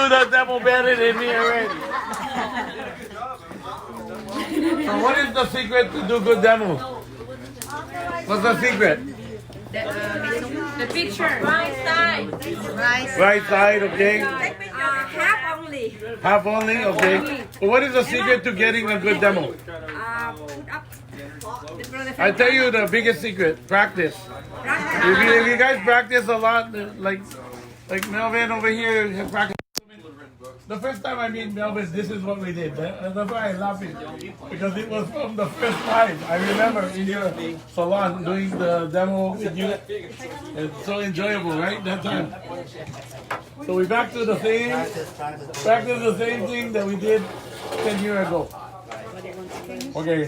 do the demo better than me already. So what is the secret to do good demo? What's the secret? The picture. Right side. Right side, okay. Half only. Half only, okay. But what is the secret to getting a good demo? Put up. I tell you the biggest secret: practice. If you guys practice a lot, like Melvin over here has practiced. The first time I meet Melvin, this is what we did. That's why I'm laughing, because it was from the first time. I remember in your salon doing the demo with you. It's so enjoyable, right? That time. So we back to the same, practice the same thing that we did 10 years ago. Okay.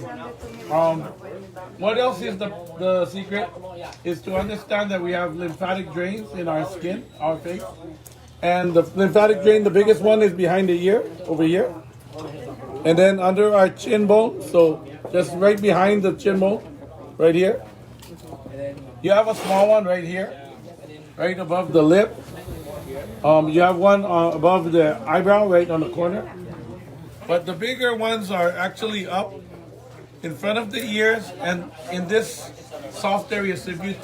What else is the secret? Is to understand that we have lymphatic drains in our skin, our face. And the lymphatic drain, the biggest one is behind the ear, over here. And then under our chin bone, so just right behind the chin bone, right here. You have a small one right here, right above the lip. You have one above the eyebrow, right on the corner. But the bigger ones are actually up in front of the ears and in this soft area. So if you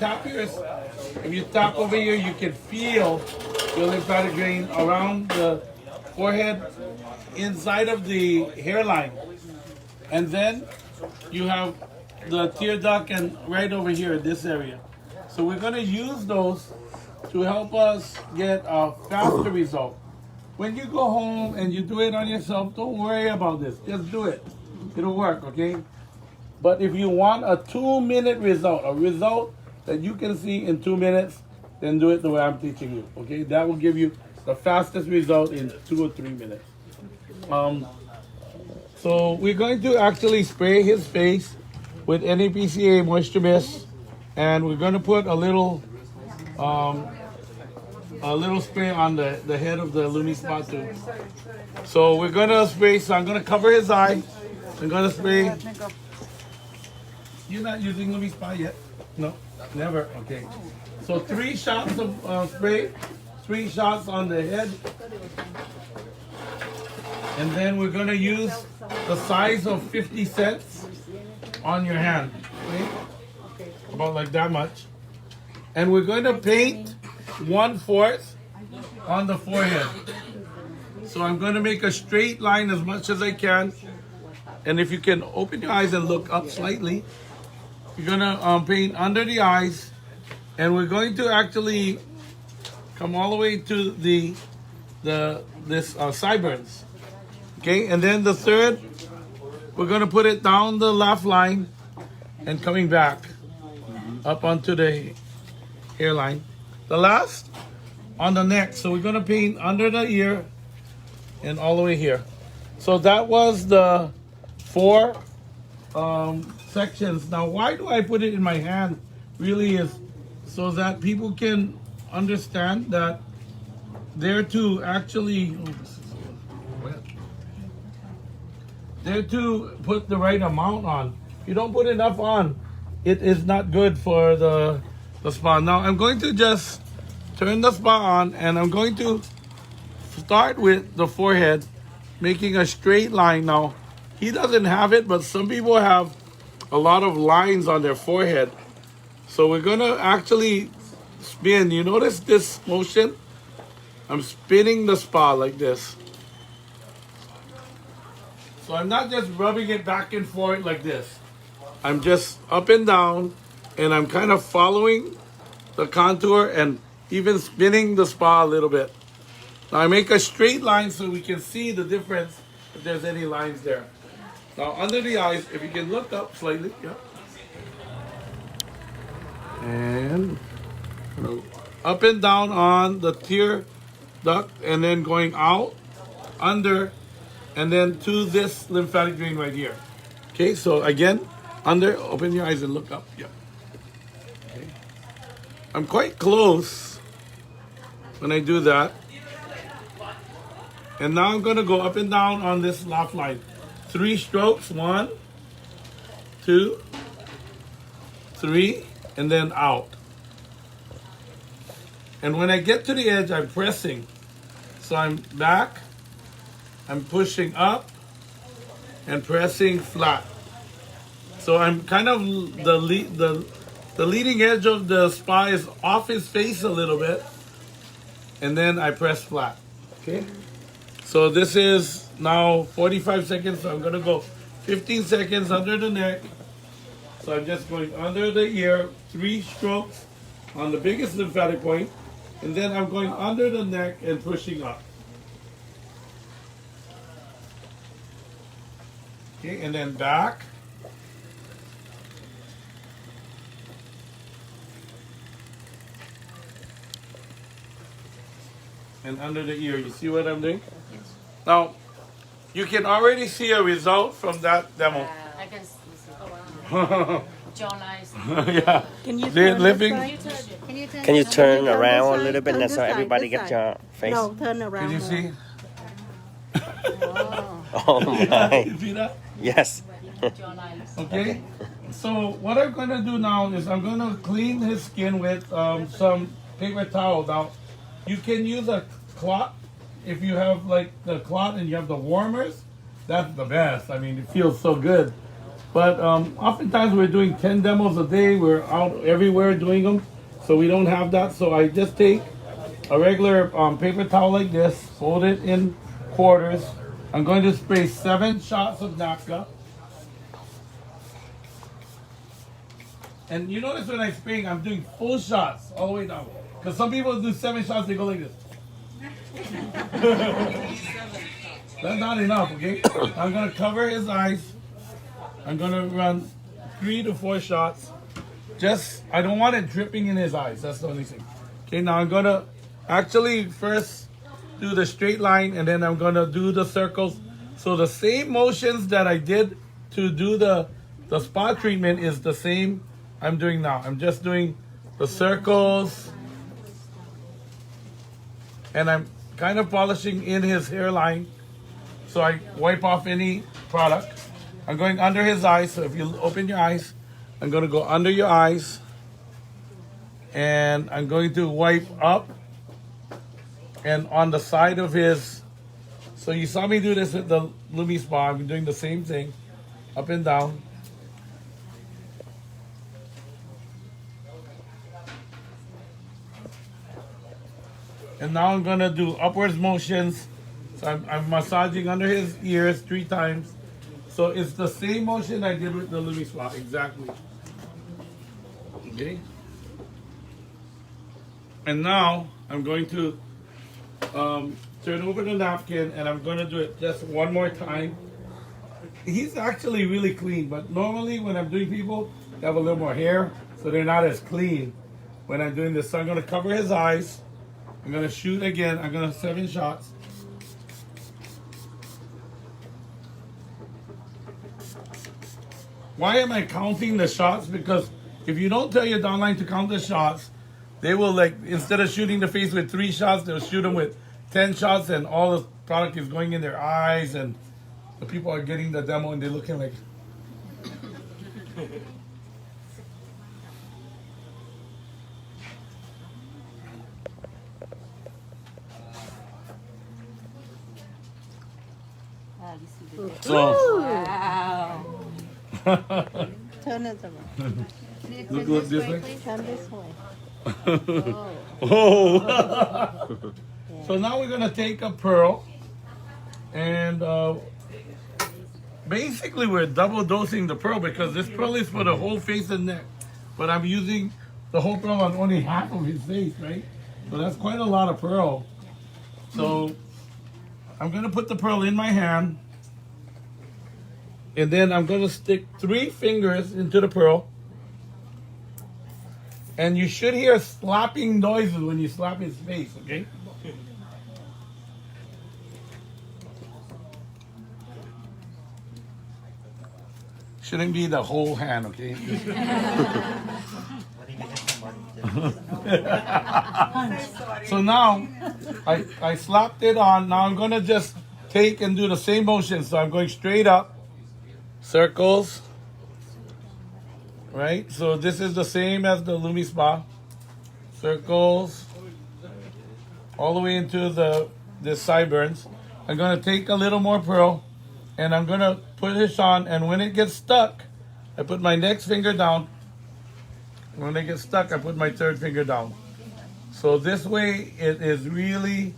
tap over here, you can feel your lymphatic drain around the forehead, inside of the hairline. And then you have the tear duct and right over here, this area. So we're gonna use those to help us get a faster result. When you go home and you do it on yourself, don't worry about this. Just do it. It'll work, okay? But if you want a 2-minute result, a result that you can see in 2 minutes, then do it the way I'm teaching you, okay? That will give you the fastest result in 2 or 3 minutes. So we're going to actually spray his face with NAPCA Moisture Mist, and we're going to put a little spray on the head of the Lumi spot too. So we're going to spray, so I'm going to cover his eye. I'm going to spray. You're not using Lumi spot yet? No, never, okay. So 3 shots of spray, 3 shots on the head. And then we're gonna use the size of 50 cents on your hand, okay? About like that much. And we're going to paint 1/4 on the forehead. So I'm going to make a straight line as much as I can. And if you can open your eyes and look up slightly, you're gonna paint under the eyes. And we're going to actually come all the way to this sideburns, okay? And then the third, we're going to put it down the left line and coming back up onto the hairline. The last on the neck. So we're going to paint under the ear and all the way here. So that was the 4 sections. Now, why do I put it in my hand? Really is so that people can understand that they're to actually, they're to put the right amount on. If you don't put enough on, it is not good for the spa. Now I'm going to just turn the spa on, and I'm going to start with the forehead, making a straight line. Now, he doesn't have it, but some people have a lot of lines on their forehead. So we're gonna actually spin. You notice this motion? I'm spinning the spa like this. So I'm not just rubbing it back and forth like this. I'm just up and down, and I'm kind of following the contour and even spinning the spa a little bit. Now I make a straight line so we can see the difference if there's any lines there. Now under the eyes, if you can look up slightly, yeah. And up and down on the tear duct, and then going out, under, and then to this lymphatic drain right here. Okay, so again, under, open your eyes and look up. Yeah. Okay. I'm quite close when I do that. And now I'm gonna go up and down on this left line. 3 strokes, 1, 2, 3, and then out. And when I get to the edge, I'm pressing. So I'm back, I'm pushing up and pressing flat. So I'm kind of the leading edge of the spa is off his face a little bit, and then I press flat. Okay. So this is now 45 seconds. So I'm gonna go 15 seconds under the neck. So I'm just going under the ear, 3 strokes on the biggest lymphatic point, and then I'm going under the neck and pushing up. Okay, and then back. And under the ear. You see what I'm doing? Yes. Now, you can already see a result from that demo. I can see. Oh, wow. Jawlines. Yeah. Can you They're turn living. this side? Can you turn around a side, little bit turn and this so side, everybody this gets side. your face? No, turn around. Can you see? Oh my. You see that? Yes. Jawlines. Okay. So what I'm going to do now is I'm going to clean his skin with some paper towel. Now, you can use a cloth if you have like the cloth and you have the warmers. That's the best. I mean, it feels so good. But oftentimes we're doing 10 demos a day. We're out everywhere doing them, so we don't have that. So I just take a regular paper towel like this, fold it in quarters. I'm going to spray 7 shots of naphtha. And you notice when I'm spraying, I'm doing full shots all the way down. Because some people do 7 shots, they go like this. That's not enough, okay? I'm going to cover his eyes. I'm going to run 3 to 4 shots. Just, I don't want it dripping in his eyes. That's the only thing. Okay, now I'm going to actually first do the straight line, and then I'm going to do the circles. So the same motions that I did to do the spa treatment is the same I'm doing now. I'm just doing the circles, and I'm kind of polishing in his hairline. So I wipe off any product. I'm going under his eyes. So if you open your eyes, I'm going to go under your eyes. And I'm going to wipe up and on the side of his. So you saw me do this with the Lumi Spa. I'm doing the same thing, up and down. And now I'm going to do upwards motions. So I'm massaging under his ears 3 times. So it's the same motion I did with the Lumi Spa, exactly. Okay. And now I'm going to turn over the napkin, and I'm going to do it just one more time. He's actually really clean, but normally when I'm doing people, they have a little more hair, so they're not as clean when I'm doing this. So I'm going to cover his eyes. I'm going to shoot again. I'm going to 7 shots. Why am I counting the shots? Because if you don't tell your downline to count the shots, they will, like, instead of shooting the face with 3 shots, they'll shoot them with 10 shots, and all the product is going in their eyes, and the people are getting the demo and they're looking like. So. Wow. Turn it around. Look this way. Turn this way. Oh. So now we're gonna take a pearl, and basically we're double dosing the pearl because this pearl is for the whole face and neck, but I'm using the whole pearl on only half of his face, right? So that's quite a lot of pearl. So I'm gonna put the pearl in my hand, and then I'm gonna stick 3 fingers into the pearl. And you should hear slapping noises when you slap his face, okay? Shouldn't be the whole hand, okay? So now, I slapped it on. Now I'm gonna just take and do the same motion. So I'm going straight up, circles. Right, so this is the same as the Lumi Spa. Circles all the way into the this sideburns. I'm gonna take a little more pearl, and I'm gonna put this on. And when it gets stuck, I put my next finger down. When it gets stuck, I put my third finger down. So this way, it is really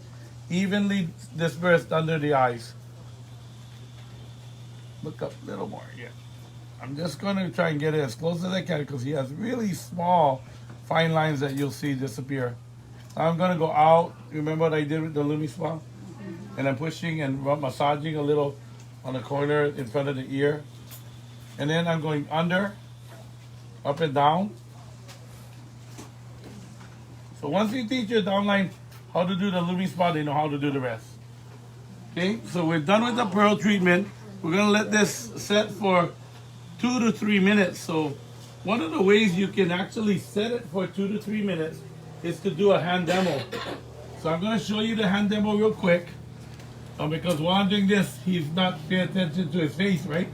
evenly dispersed under the eyes. Look up a little more. Yeah. I'm just going to try and get it as close as I can because he has really small, fine lines that you'll see disappear. Now I'm going to go out. Remember what I did with the Lumi Spa? And I'm pushing and massaging a little on the corner in front of the ear. And then I'm going under, up and down. So once you teach your downline how to do the Lumi Spa, they know how to do the rest. Okay, so we're done with the pearl treatment. We're gonna let this set for 2 to 3 minutes. So one of the ways you can actually set it for 2 to 3 minutes is to do a hand demo. So I'm gonna show you the hand demo real quick. Because while I'm doing this, he's not paying attention to his face, right?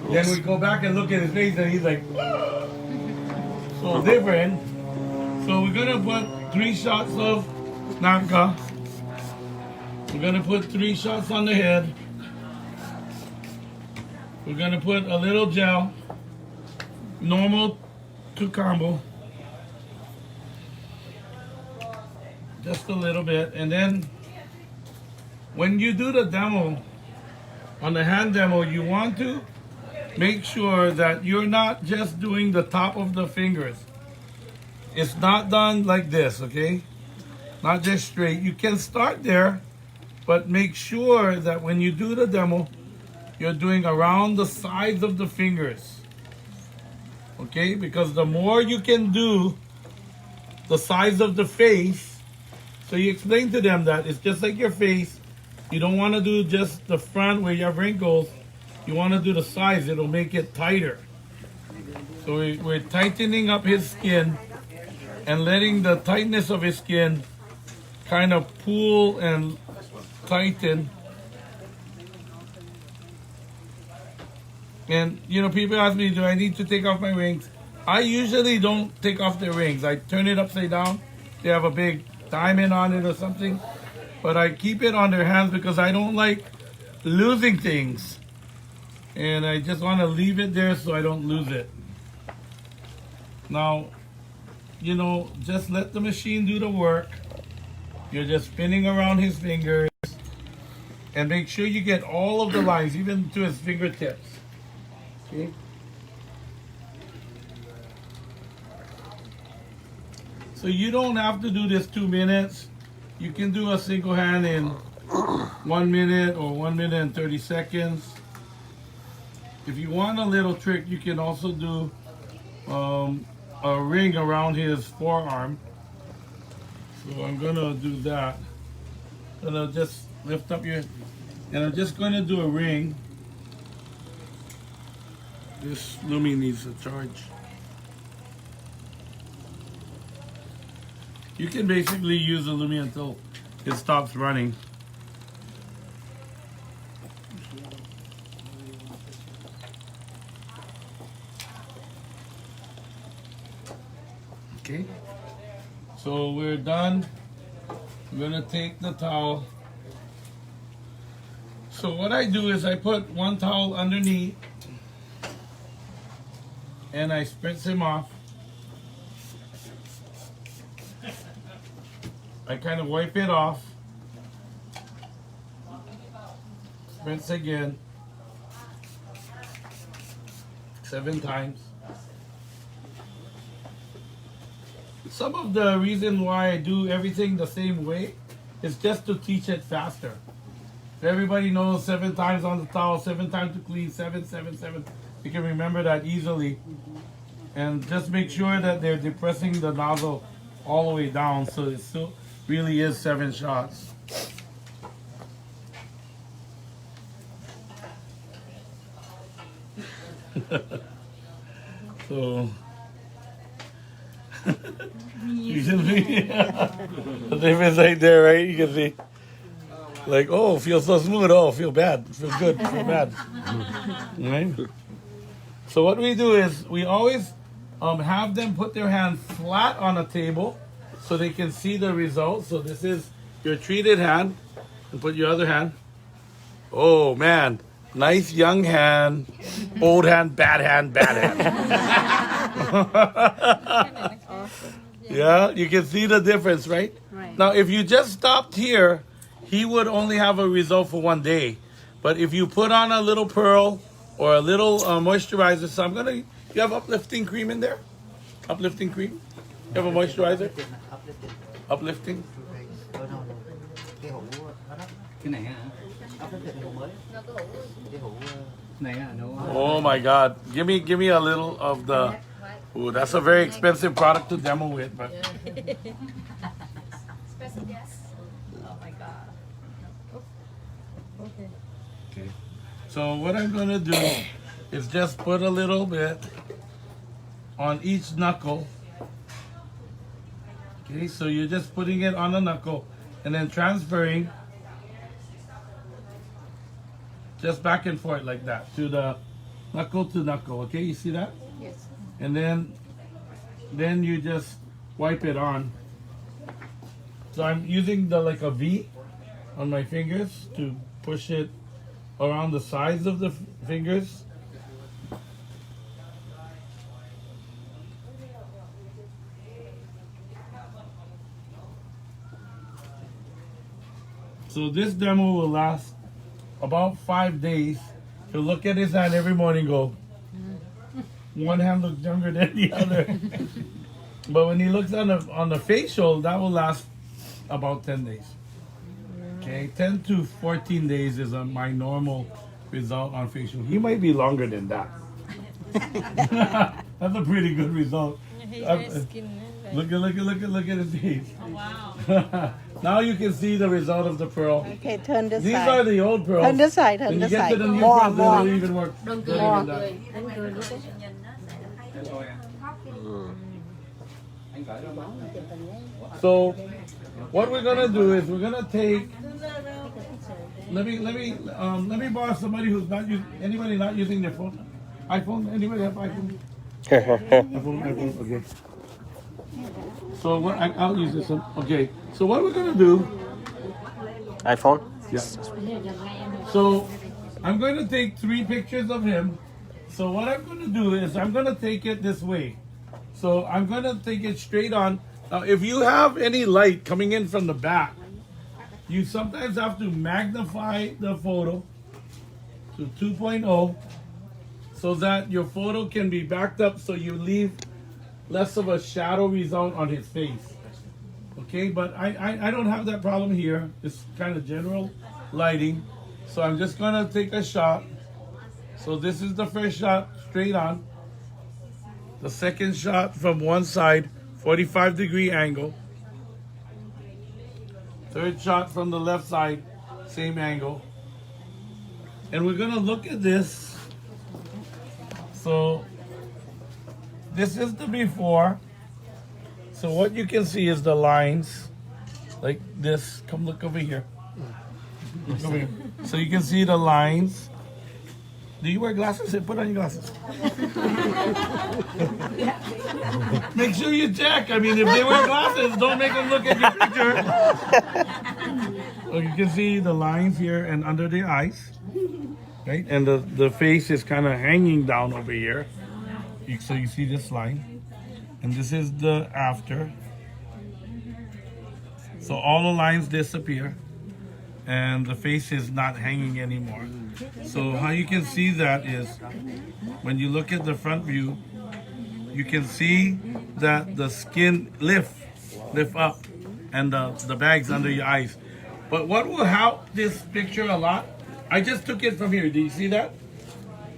Then we go back and look at his face and he's like, "Ah." So different. So we're gonna put 3 shots of Nanka. We're gonna put 3 shots on the head. We're gonna put a little gel, normal to combo. Just a little bit. And then when you do the demo, on the hand demo, you want to make sure that you're not just doing the top of the fingers. It's not done like this, okay? Not just straight. You can start there, but make sure that when you do the demo, you're doing around the sides of the fingers. Okay? Because the more you can do the size of the face, so you explain to them that it's just like your face. You don't want to do just the front where you have wrinkles. You want to do the sides. It'll make it tighter. So we're tightening up his skin and letting the tightness of his skin kind of pull and tighten. And, you know, people ask me, do I need to take off my rings? I usually don't take off the rings. I turn it upside down. They have a big diamond on it or something. But I keep it on their hands because I don't like losing things. And I just want to leave it there so I don't lose it. Now, you know, just let the machine do the work. You're just spinning around his fingers. And make sure you get all of the lines, even to his fingertips. Okay? So you don't have to do this 2 minutes. You can do a single hand in 1 minute or 1 minute and 30 seconds. If you want a little trick, you can also do a ring around his forearm. So I'm gonna do that. I'm gonna just lift up your, and I'm just gonna do a ring. This Lumi needs a charge. You can basically use the Lumi until it stops running. Okay, so we're done. I'm gonna take the towel. So what I do is I put one towel underneath and I spritz him off. I kind of wipe it off. Spritz again. 7 times. Some of the reason why I do everything the same way is just to teach it faster. So everybody knows 7 times on the towel, 7 times to clean, 7, 7, 7. You can remember that easily. And just make sure that they're depressing the nozzle all the way down so it still really is 7 shots. So you can see the difference right there, right? You can see, like, oh, feels so smooth. Oh, feel bad. Feel good. Feel bad. Right? So what we do is we always have them put their hand flat on a table so they can see the results. So this is your treated hand. And put your other hand. Oh man, nice young hand, old hand, bad hand, bad hand. Yeah, you can see the difference, right? Right. Now, if you just stopped here, he would only have a result for 1 day. But if you put on a little pearl or a little moisturizer, so you have uplifting cream in there? Uplifting cream? You have a moisturizer? Uplifting? Cái này hả? Cái hũ mới. Cái hũ này hả? Oh my God! Give me a little of the. Ooh, that's a very expensive product to demo with, but. Oh my god. Okay. So what I'm gonna do is just put a little bit on each knuckle. Okay, so you're just putting it on the knuckle and then transferring just back and forth like that to the knuckle to knuckle. Okay, you see that? Yes. And then you just wipe it on. So I'm using like a V on my fingers to push it around the sides of the fingers. So this demo will last about 5 days. He'll look at his hand every morning and go, one hand looks younger than the other. But when he looks on the facial, that will last about 10 days. Okay, 10 to 14 days is my normal result on facial. He might be longer than that. That's a pretty good result. Look at his face. Oh, wow. Now you can see the result of the pearl. Okay, turn this These side. are the old pearls. Turn this side, turn When you this get side. to the new More, pearls, more. they'll even work better than that. So what we're gonna do is we're gonna take. Let me borrow somebody who's not using. Anybody not using their phone? iPhone? Anybody have iPhone? iPhone. Okay. So what? I'll use this one. Okay. So what we're gonna do? iPhone? Yeah. So I'm going to take 3 pictures of him. So what I'm going to do is I'm going to take it this way. So I'm going to take it straight on. Now, if you have any light coming in from the back, you sometimes have to magnify the photo to 2.0 so that your photo can be backed up so you leave less of a shadow result on his face. Okay, but I don't have that problem here. It's kind of general lighting. So I'm just gonna take a shot. So this is the first shot straight on. The second shot from one side, 45-degree angle. Third shot from the left side, same angle. And we're gonna look at this. So this is the before. So what you can see is the lines, like this. Come look over here. Look over here. So you can see the lines. Do you wear glasses? Hey, put on your glasses. Make sure you check. I mean, if they wear glasses, don't make them look at your picture. So you can see the lines here and under the eyes, right? And the face is kind of hanging down over here. So you see this line. And this is the after. So all the lines disappear and the face is not hanging anymore. So how you can see that is when you look at the front view, you can see that the skin lift up and the bags under your eyes. But what will help this picture a lot, I just took it from here. Do you see that?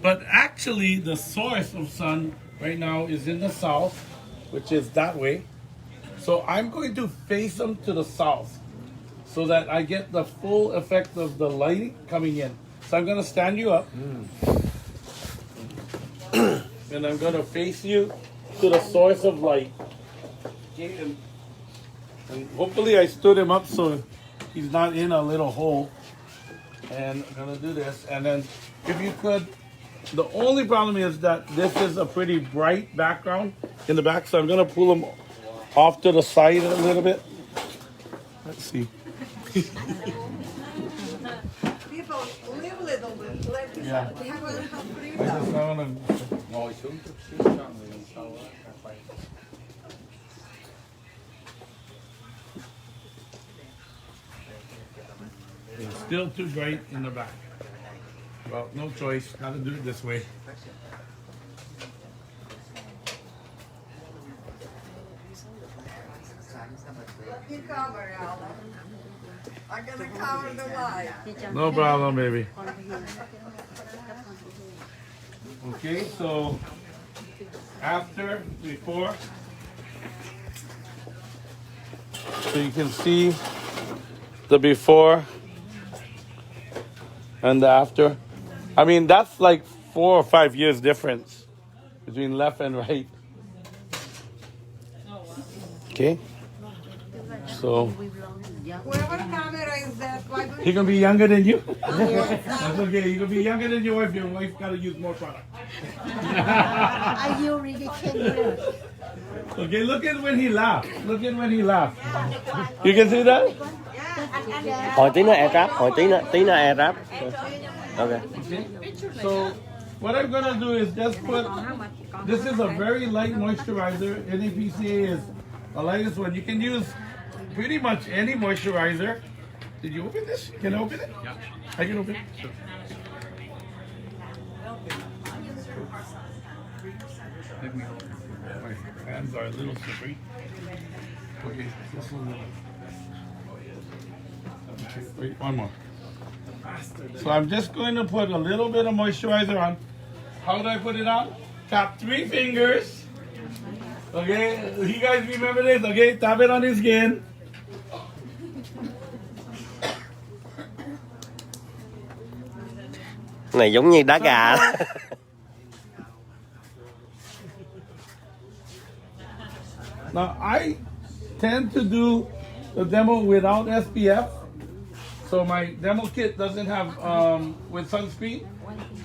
But actually the source of sun right now is in the south, which is that way. So I'm going to face them to the south so that I get the full effect of the lighting coming in. So I'm going to stand you up. And I'm going to face you to the source of light. Okay, and hopefully I stood him up so he's not in a little hole. And I'm going to do this. And then if you could, the only problem is that this is a pretty bright background in the back, so I'm going to pull them off to the side a little bit. Let's see. Yeah. I just want to. Ngồi xuống chút xíu cho người đằng sau á, quay. It's still too bright in the back. Well, no choice. Got to do it this way. I'm gonna cover the light. No problem, baby. Okay, so after, before, so you can see the before and the after. I mean, that's like 4 or 5 years difference between left and right. Okay, so Whoever camera is that, why don't he gonna be younger than you. That's okay. He gonna be younger than your wife. Your wife gotta use more product. Are you really changing? Okay, look at when he laughed. Look at when he laughed. You can see that? Hồi tí nữa air wrap, hồi tí nữa air wrap. Okay. Okay. So what I'm gonna do is just put. This is a very light moisturizer. NAPCA is the lightest one. You can use pretty much any moisturizer. Did you open this? Can I open it? Yeah. I can open it. Sure. My hands are a little slippery. Okay, this one. Okay, wait, one more. So I'm just going to put a little bit of moisturizer on. How do I put it on? Tap 3 fingers. Okay, you guys remember this? Okay, tap it on his skin. Này giống như đá gà. Now I tend to do the demo without SPF, so my demo kit doesn't have with sunscreen,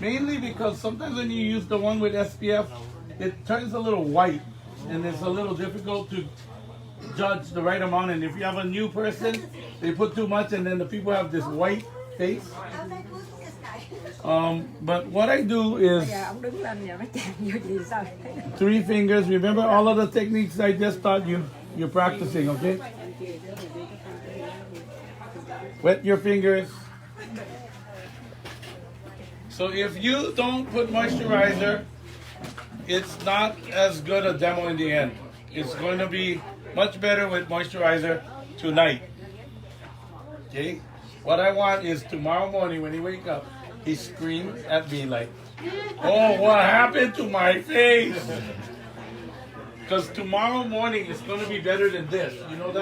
mainly because sometimes when you use the one with SPF, it turns a little white, and it's a little difficult to judge the right amount. And if you have a new person, they put too much, and then the people have this white face. But what I do is 3 fingers. Remember all of the techniques I just taught you. You're practicing, okay? Wet your fingers. So if you don't put moisturizer, it's not as good a demo in the end. It's going to be much better with moisturizer tonight. Okay? What I want is tomorrow morning when you wake up, he screams at me like, oh, what happened to my face? Because tomorrow morning is going to be better than this. You know that?